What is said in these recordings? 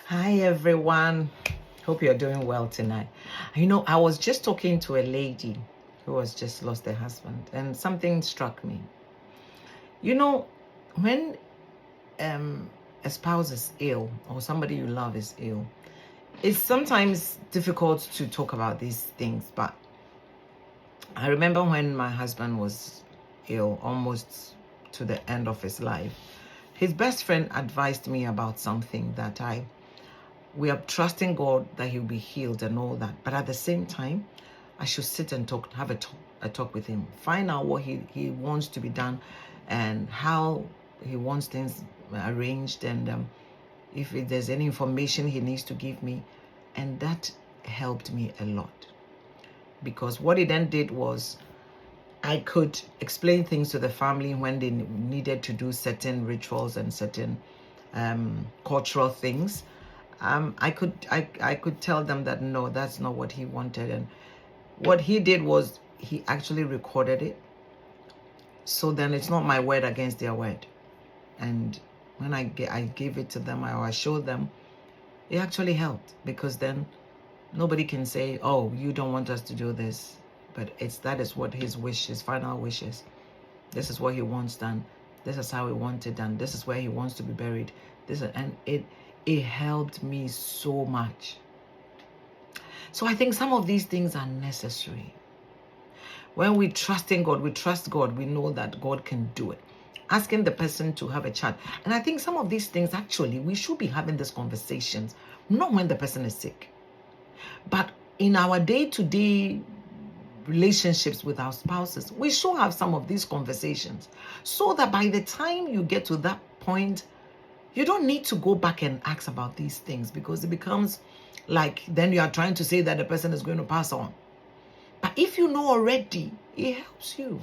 Hi everyone, hope you're doing well tonight. I was just talking to a lady who has just lost her husband, and something struck me. When a spouse is ill or somebody you love is ill, it's sometimes difficult to talk about these things. But I remember when my husband was ill, almost to the end of his life, his best friend advised me about something that we are trusting God that he'll be healed and all that. But at the same time, I should sit and have a talk with him. Find out what he wants to be done and how he wants things arranged, and if there's any information he needs to give me. And that helped me a lot. Because what he then did was I could explain things to the family when they needed to do certain rituals and certain cultural things. I could tell them that no, that's not what he wanted. And what he did was he actually recorded it. So then it's not my word against their word. And when I gave it to them, I showed them, it actually helped, because then nobody can say, oh, you don't want us to do this. But that is what his wish, his final wish is. This is what he wants done. This is how he wants it done. This is where he wants to be buried. It helped me so much. So I think some of these things are necessary. When we trust in God, we trust God, we know that God can do it. Asking the person to have a chat. And I think some of these things, actually, we should be having these conversations, not when the person is sick, but in our day-to-day relationships with our spouses. We should have some of these conversations so that by the time you get to that point, you don't need to go back and ask about these things, because it becomes like then you are trying to say that the person is going to pass on. But if you know already, it helps you.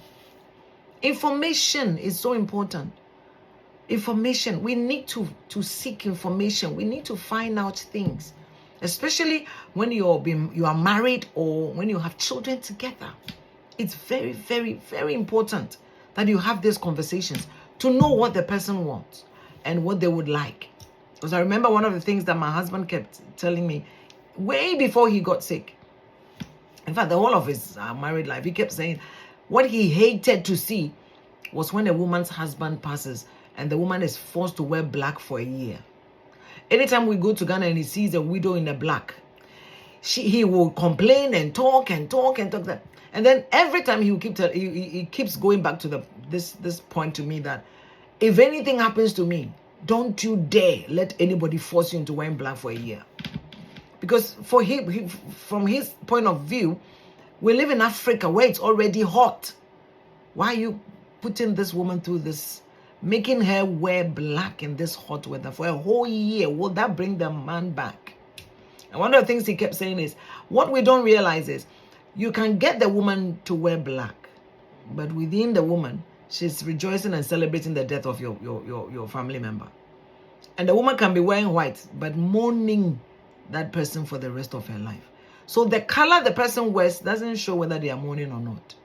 Information is so important. Information, we need to seek information. We need to find out things, especially when you are married or when you have children together. It's very, very, very important that you have these conversations to know what the person wants and what they would like. Because I remember one of the things that my husband kept telling me way before he got sick. In fact, the whole of his married life, he kept saying what he hated to see was when a woman's husband passes and the woman is forced to wear black for a year. Anytime we go to Ghana and he sees a widow in the black, he will complain and talk and talk and talk that. And then every time he keeps going back to this point to me that if anything happens to me, don't you dare let anybody force you into wearing black for a year. Because for him, from his point of view, we live in Africa where it's already hot. Why are you putting this woman through this, making her wear black in this hot weather for a whole year? Will that bring the man back? And one of the things he kept saying is, what we don't realize is, you can get the woman to wear black, but within the woman, she's rejoicing and celebrating the death of your family member. And the woman can be wearing white, but mourning that person for the rest of her life. So the color the person wears doesn't show whether they are mourning or not.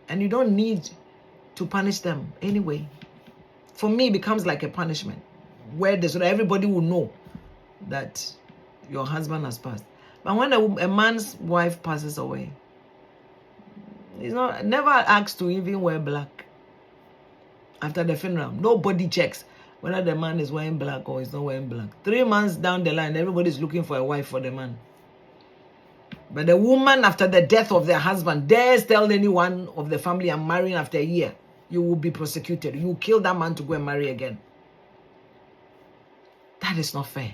And you don't need to punish them anyway. For me, it becomes like a punishment, so that everybody will know that your husband has passed. But when a man's wife passes away, he's never asked to even wear black. After the funeral, nobody checks whether the man is wearing black or he's not wearing black. 3 months down the line, everybody's looking for a wife for the man. But the woman, after the death of their husband, dares tell anyone of the family, I'm marrying after a year, you will be prosecuted. You will kill that man to go and marry again. That is not fair.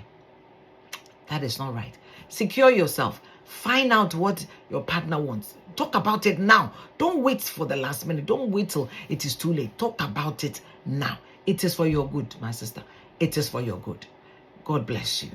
That is not right. Secure yourself. Find out what your partner wants. Talk about it now. Don't wait for the last minute. Don't wait till it is too late. Talk about it now. It is for your good, my sister. It is for your good. God bless you.